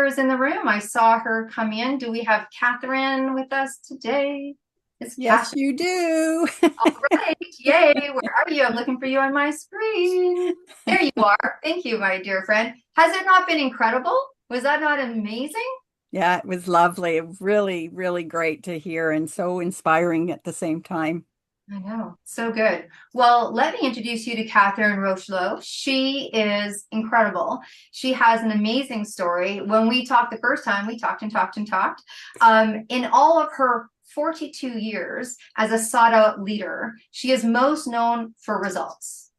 is in the room. I saw her come in. Do we have Catherine with us today? It's Yes, Catherine. you do. All right. Yay. Where are you? I'm looking for you on my screen. There you are. Thank you, my dear friend. Has it not been incredible? Was that not amazing? Yeah, it was lovely. Really, really great to hear and so inspiring at the same time. I know. So good. Well, let me introduce you to Catherine Rocheleau. She is incredible. She has an amazing story. When we talked the first time, we talked and talked and talked. In all of her 42 years as a sought out leader, she is most known for results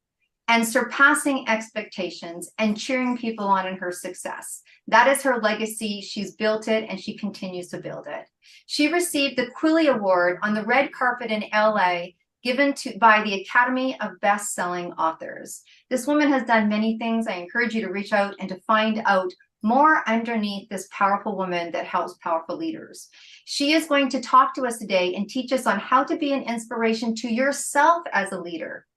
and surpassing expectations and cheering people on in her success. That is her legacy. She's built it and she continues to build it. She received the Quilly Award on the red carpet in LA, given to by the Academy of Best-Selling Authors. This woman has done many things. I encourage you to reach out and to find out more underneath this powerful woman that helps powerful leaders. She is going to talk to us today and teach us on how to be an inspiration to yourself as a leader.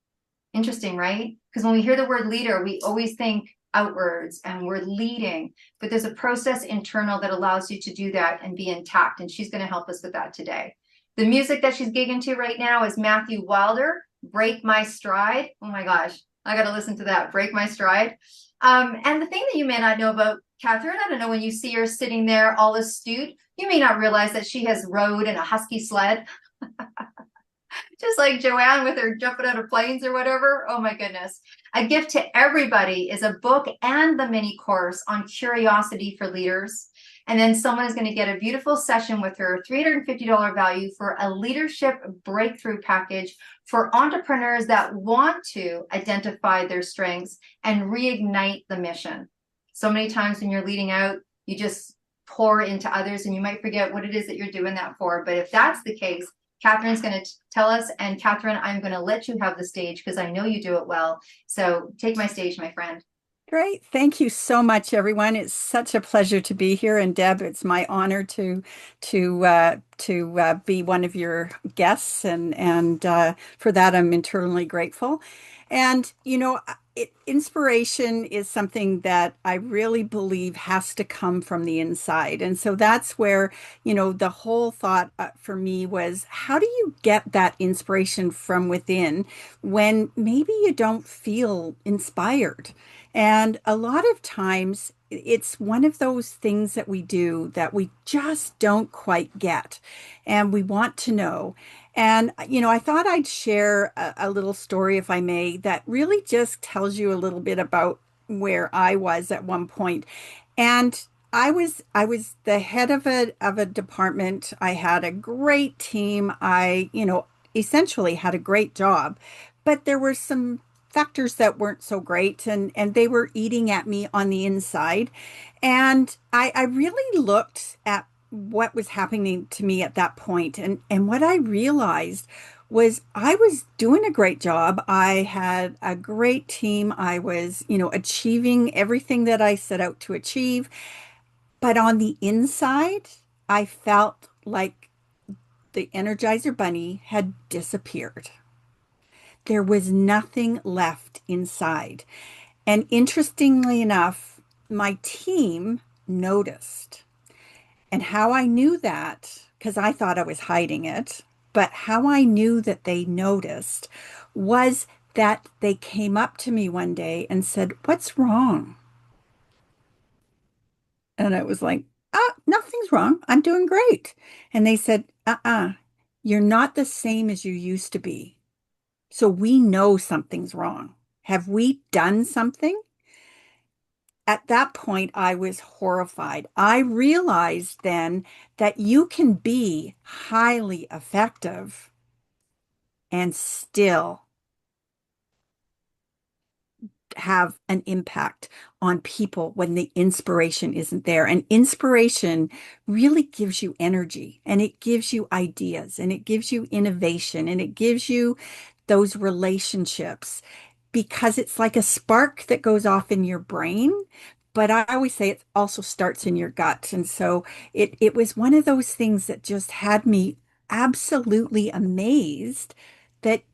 Interesting, right? Because when we hear the word leader, we always think outwards and we're leading, but there's a process internal that allows you to do that and be intact. And she's going to help us with that today. The music that she's gigging to right now is Matthew Wilder, Break My Stride. Oh my gosh, I got to listen to that, Break My Stride. And the thing that you may not know about Catherine, I don't know, when you see her sitting there all astute, you may not realize that she has rode in a husky sled. Just like Joanne with her jumping out of planes or whatever. Oh my goodness. A gift to everybody is a book and the mini course on curiosity for leaders. And then someone is going to get a beautiful session with her, $350 value for a leadership breakthrough package for entrepreneurs that want to identify their strengths and reignite the mission. So many times when you're leading out, you just pour into others and you might forget what it is that you're doing that for. But if that's the case, Catherine's going to tell us. And Catherine, I'm going to let you have the stage because I know you do it well. So take my stage, my friend. Great. Thank you so much, everyone. It's such a pleasure to be here. And Deb, it's my honor to be one of your guests, and for that, I'm eternally grateful. And inspiration is something that I really believe has to come from the inside. And so that's where, the whole thought for me was, how do you get that inspiration from within when maybe you don't feel inspired? And a lot of times it's one of those things that we do that we just don't quite get. And we want to know. And, I thought I'd share a little story, if I may, that really just tells you a little bit about where I was at one point. And I was the head of a department. I had a great team. I essentially had a great job, but there were some factors that weren't so great, and they were eating at me on the inside. And I really looked at what was happening to me at that point. And what I realized was I was doing a great job. I had a great team. I was, achieving everything that I set out to achieve. But on the inside, I felt like the Energizer Bunny had disappeared. There was nothing left inside. And interestingly enough, my team noticed. And how I knew that, because I thought I was hiding it, but how I knew that they noticed was that they came up to me one day and said, "What's wrong?" And I was like, nothing's wrong. I'm doing great." And they said, you're not the same as you used to be. So we know something's wrong. Have we done something? At that point, I was horrified. I realized then that you can be highly effective and still have an impact on people when the inspiration isn't there. And inspiration really gives you energy, and it gives you ideas, and it gives you innovation, and it gives you those relationships, because it's like a spark that goes off in your brain. But I always say it also starts in your gut. And so it was one of those things that just had me absolutely amazed that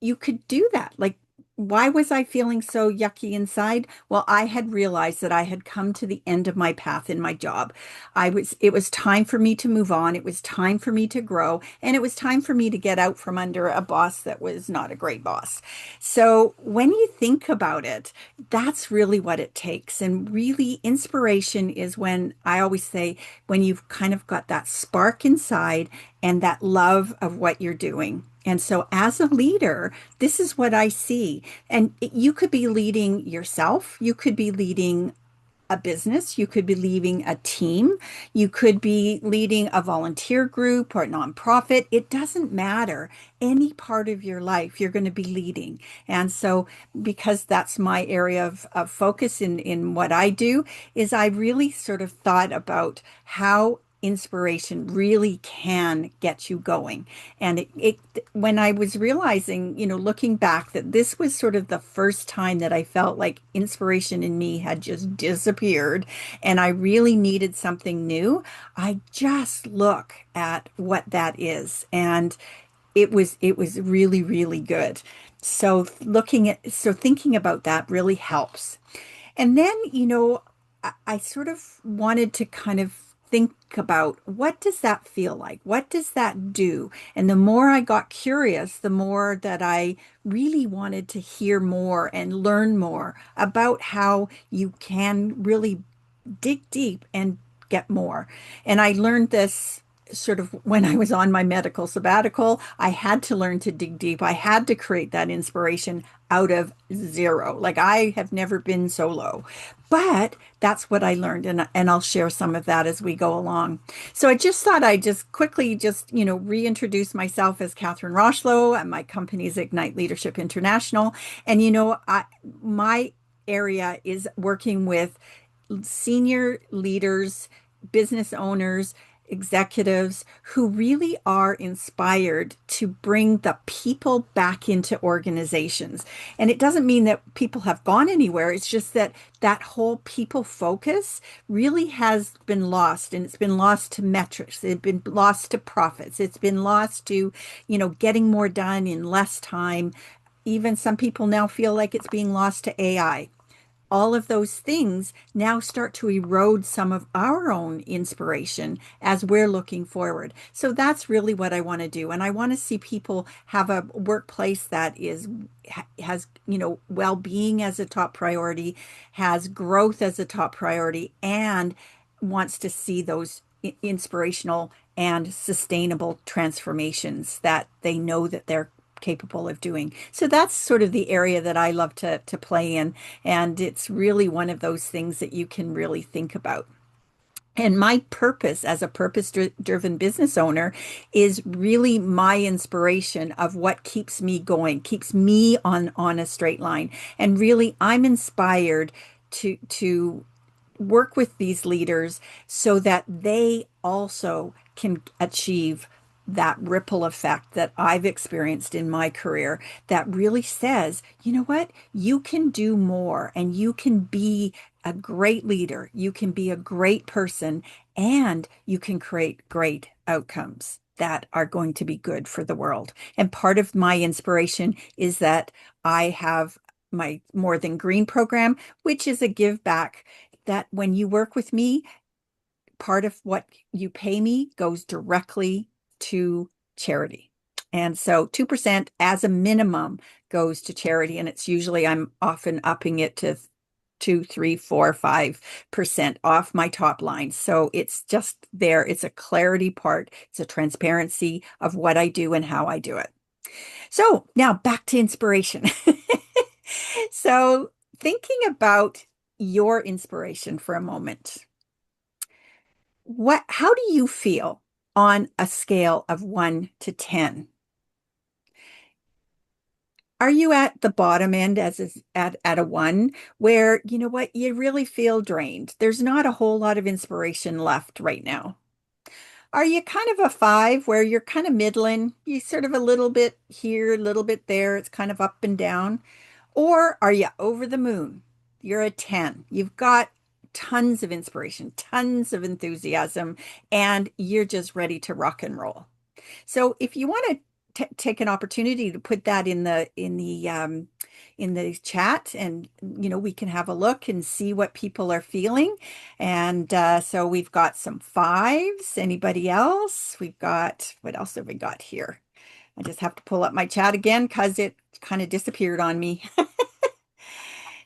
you could do that. Like, why was I feeling so yucky inside? Well, I had realized that I had come to the end of my path in my job. It was time for me to move on. It was time for me to grow, and it was time for me to get out from under a boss that was not a great boss. So when you think about it, that's really what it takes. And really, inspiration is when I always say, when you've kind of got that spark inside and that love of what you're doing. And so, as a leader, this is what I see. And you could be leading yourself, you could be leading a business, you could be leading a team, you could be leading a volunteer group or a nonprofit. It doesn't matter. Any part of your life, you're going to be leading. And so, because that's my area of focus in what I do, is I really sort of thought about how inspiration really can get you going. And when I was realizing, looking back, that this was sort of the first time that I felt like inspiration in me had just disappeared and I really needed something new, I just look at what that is. And it was really, really good. So thinking about that really helps. And then, I sort of wanted to kind of think about, what does that feel like? What does that do? And the more I got curious, the more that I really wanted to hear more and learn more about how you can really dig deep and get more. And I learned this sort of when I was on my medical sabbatical. I had to learn to dig deep. I had to create that inspiration out of zero. Like, I have never been so low. But that's what I learned, and I'll share some of that as we go along. So I just thought I'd just quickly reintroduce myself as Catherine Rocheleau, and my company is Ignite Leadership International. And my area is working with senior leaders, business owners, executives who really are inspired to bring the people back into organizations. And it doesn't mean that people have gone anywhere. It's just that that whole people focus really has been lost, and it's been lost to metrics. It's been lost to profits. It's been lost to, getting more done in less time. Even some people now feel like it's being lost to AI. All of those things now start to erode some of our own inspiration as we're looking forward. So that's really what I want to do. And I want to see people have a workplace that has, well-being as a top priority, has growth as a top priority, and wants to see those inspirational and sustainable transformations that they know that they're capable of doing. So that's sort of the area that I love to play in. And it's really one of those things that you can really think about. And my purpose as a purpose-driven business owner is really my inspiration of what keeps me going, keeps me on a straight line. And really, I'm inspired to work with these leaders so that they also can achieve that ripple effect that I've experienced in my career, that really says, you know what, you can do more and you can be a great leader, you can be a great person, and you can create great outcomes that are going to be good for the world. And part of my inspiration is that I have my More Than Green program, which is a give back, that when you work with me, part of what you pay me goes directly to charity. And so 2% as a minimum goes to charity. And it's usually, I'm often upping it to 2, 3, 4, 5% off my top line. So it's just there. It's a clarity part. It's a transparency of what I do and how I do it. So now back to inspiration. So thinking about your inspiration for a moment, how do you feel on a scale of 1 to 10? Are you at the bottom end at a 1, where you know what, you really feel drained? There's not a whole lot of inspiration left right now. Are you kind of a 5, where you're kind of middling? You sort of a little bit here, a little bit there. It's kind of up and down. Or are you over the moon? You're a 10. You've got tons of inspiration, tons of enthusiasm, and you're just ready to rock and roll. So if you want to take an opportunity to put that in the chat, and we can have a look and see what people are feeling. And so we've got some fives. Anybody else? We've got, what else have we got here? I just have to pull up my chat again because it kind of disappeared on me.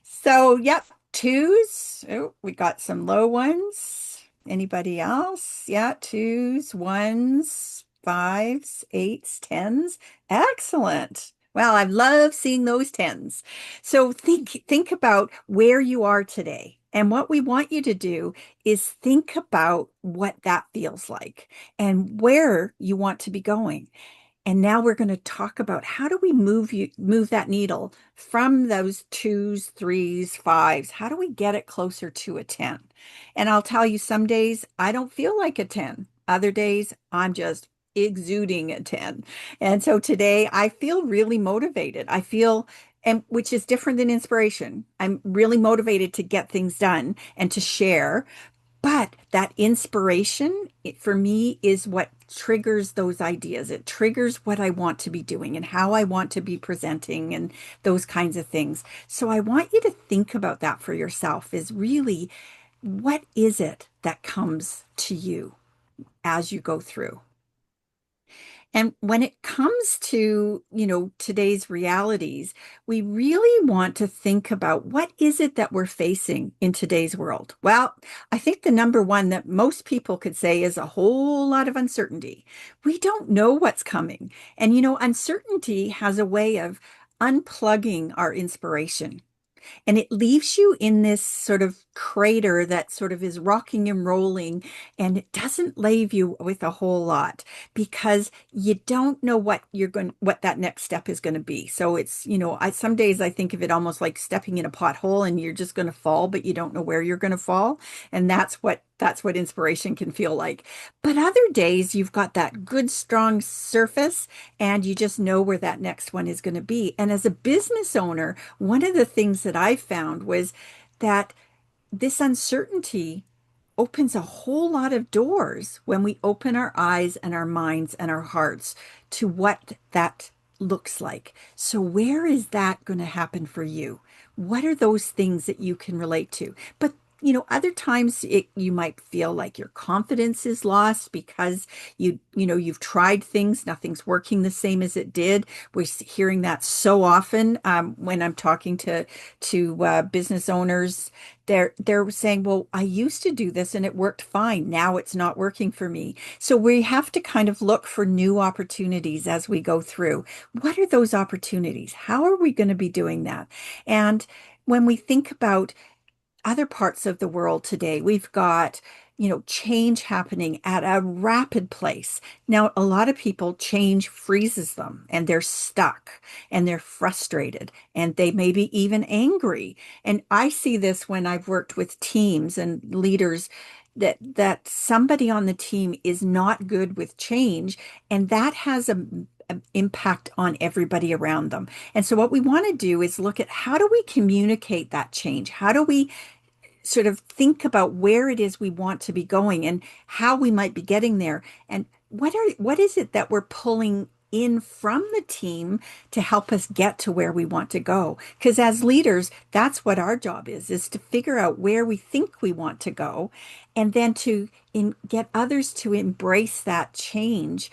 So, yep, twos. Oh, we got some low ones. Anybody else? Yeah, twos, ones, fives, eights, tens. Excellent. Well, I love seeing those tens. So think about where you are today. And what we want you to do is think about what that feels like and where you want to be going. And now we're going to talk about how do we move that needle from those twos, threes, fives? How do we get it closer to a 10? And I'll tell you, some days I don't feel like a 10. Other days I'm just exuding a 10. And so today I feel really motivated. I feel, and which is different than inspiration. I'm really motivated to get things done and to share. But that inspiration, for me, is what triggers those ideas. It triggers what I want to be doing and how I want to be presenting and those kinds of things. So I want you to think about that for yourself, is really, what is it that comes to you as you go through? And when it comes to, today's realities, we really want to think about what is it that we're facing in today's world? Well, I think the number one that most people could say is a whole lot of uncertainty. We don't know what's coming. And, uncertainty has a way of unplugging our inspiration. And it leaves you in this sort of crater that sort of is rocking and rolling, and it doesn't leave you with a whole lot because you don't know what that next step is going to be. So it's, some days I think of it almost like stepping in a pothole and you're just going to fall, but you don't know where you're going to fall. And that's what inspiration can feel like. But other days you've got that good, strong surface and you just know where that next one is going to be. And as a business owner, one of the things that I found was that this uncertainty opens a whole lot of doors when we open our eyes and our minds and our hearts to what that looks like. So, where is that going to happen for you? What are those things that you can relate to? But other times you might feel like your confidence is lost because you've tried things, nothing's working the same as it did. We're hearing that so often when I'm talking to business owners. They're saying, well, I used to do this and it worked fine. Now it's not working for me. So we have to kind of look for new opportunities as we go through. What are those opportunities? How are we going to be doing that? And when we think about other parts of the world today, we've got, change happening at a rapid pace. Now, a lot of people, change freezes them and they're stuck and they're frustrated and they may be even angry. And I see this when I've worked with teams and leaders that somebody on the team is not good with change, and that has a impact on everybody around them. And so what we want to do is look at how do we communicate that change? How do we sort of think about where it is we want to be going and how we might be getting there? And what is it that we're pulling in from the team to help us get to where we want to go? Because as leaders, that's what our job is to figure out where we think we want to go, and then to get others to embrace that change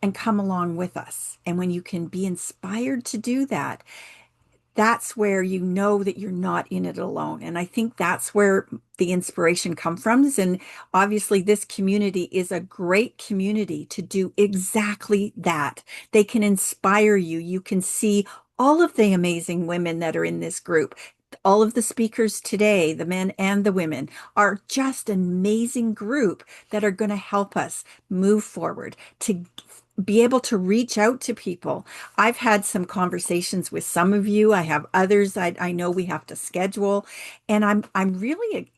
and come along with us. And when you can be inspired to do that, that's where you know that you're not in it alone. And I think that's where the inspiration comes from. And obviously, this community is a great community to do exactly that. They can inspire you. You can see all of the amazing women that are in this group. All of the speakers today, the men and the women, are just an amazing group that are going to help us move forward to be able to reach out to people. I've had some conversations with some of you. I have others I know we have to schedule, and I'm really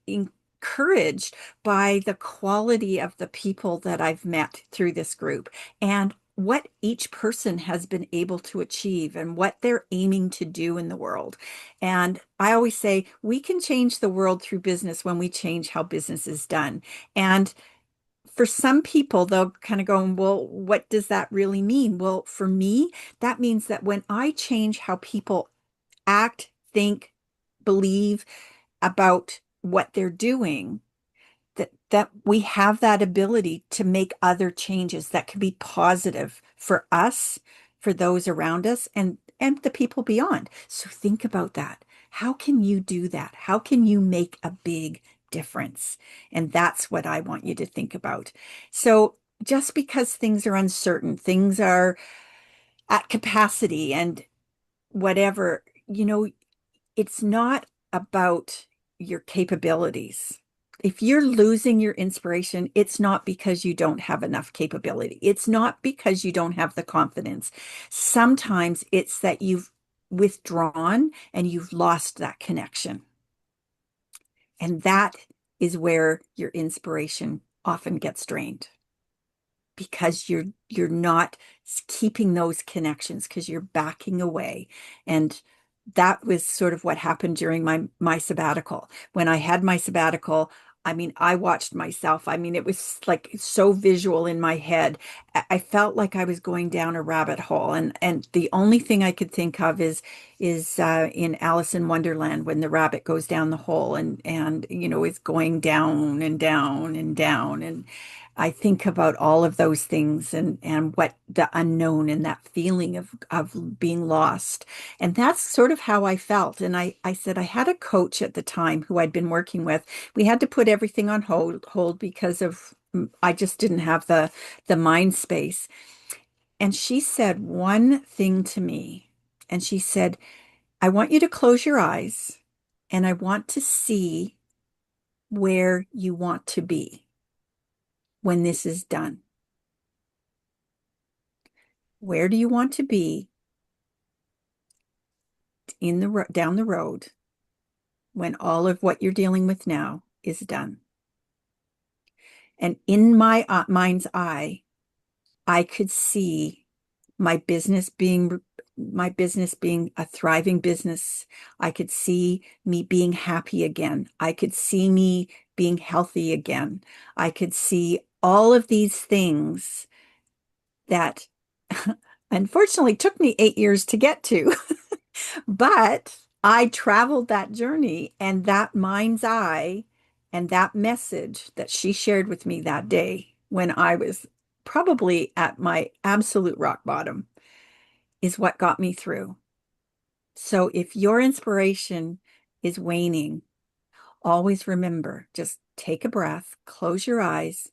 encouraged by the quality of the people that I've met through this group and what each person has been able to achieve and what they're aiming to do in the world. And I always say we can change the world through business when we change how business is done. And for some people, they'll kind of go, well, what does that really mean? Well, for me, that means that when I change how people act, think, believe about what they're doing, that we have that ability to make other changes that can be positive for us, for those around us, and the people beyond. So think about that. How can you do that? How can you make a big difference? And that's what I want you to think about. So just because things are uncertain, things are at capacity and whatever, it's not about your capabilities. If you're losing your inspiration, it's not because you don't have enough capability. It's not because you don't have the confidence. Sometimes it's that you've withdrawn and you've lost that connection. And that is where your inspiration often gets drained because you're not keeping those connections because you're backing away. And that was sort of what happened during my sabbatical. When I had my sabbatical, I mean, I watched myself. I mean, it was like so visual in my head. I felt like I was going down a rabbit hole, and the only thing I could think of is in Alice in Wonderland when the rabbit goes down the hole and is going down and down and down. And I think about all of those things and what the unknown and that feeling of being lost. And that's sort of how I felt. And I said I had a coach at the time who I'd been working with. We had to put everything on hold because of I just didn't have the mind space. And she said one thing to me. And she said, I want you to close your eyes and I want to see where you want to be when this is done. Where do you want to be in the down the road when all of what you're dealing with now is done? And in my mind's eye, I could see my business being a thriving business. I could see me being happy again. I could see me being healthy again. I could see all of these things that unfortunately took me 8 years to get to. But I traveled that journey and that mind's eye and that message that she shared with me that day when I was probably at my absolute rock bottom is what got me through. So if your inspiration is waning, always remember, just take a breath, close your eyes,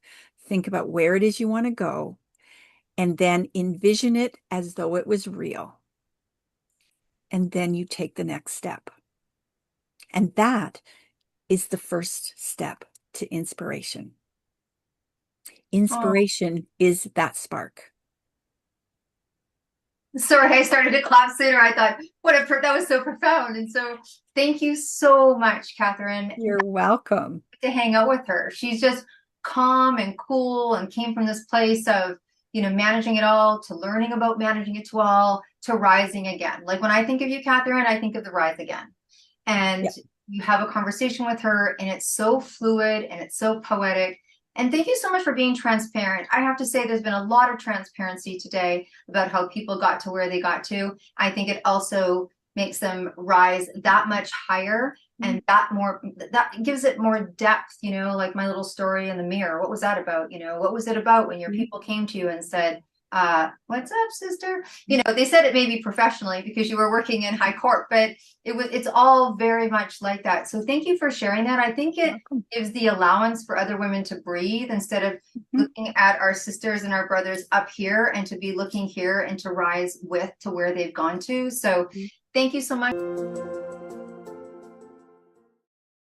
think about where it is you want to go, and then envision it as though it was real. And then you take the next step. And that is the first step to inspiration. Oh, Inspiration is that spark. sorry, I started to clap sooner. I thought, that was so profound. And so thank you so much, Catherine, You're welcome. to hang out with her. She's just calm and cool and came from this place of, managing it all to learning about managing it to all to rising again. Like when I think of you, Catherine, I think of the rise again. And Yeah. you have a conversation with her and it's so fluid and it's so poetic. And thank you so much for being transparent. I have to say there's been a lot of transparency today about how people got to where they got to. I think it also makes them rise that much higher and that gives it more depth, like my little story in the mirror. What was that about? What was it about when your people came to you and said, what's up, sister? They said it maybe professionally because you were working in high court, but it's all very much like that. So thank you for sharing that. I think it Welcome. gives the allowance for other women to breathe instead of Mhm. looking at our sisters and our brothers up here and to be looking here and to rise with to where they've gone to. So thank you so much.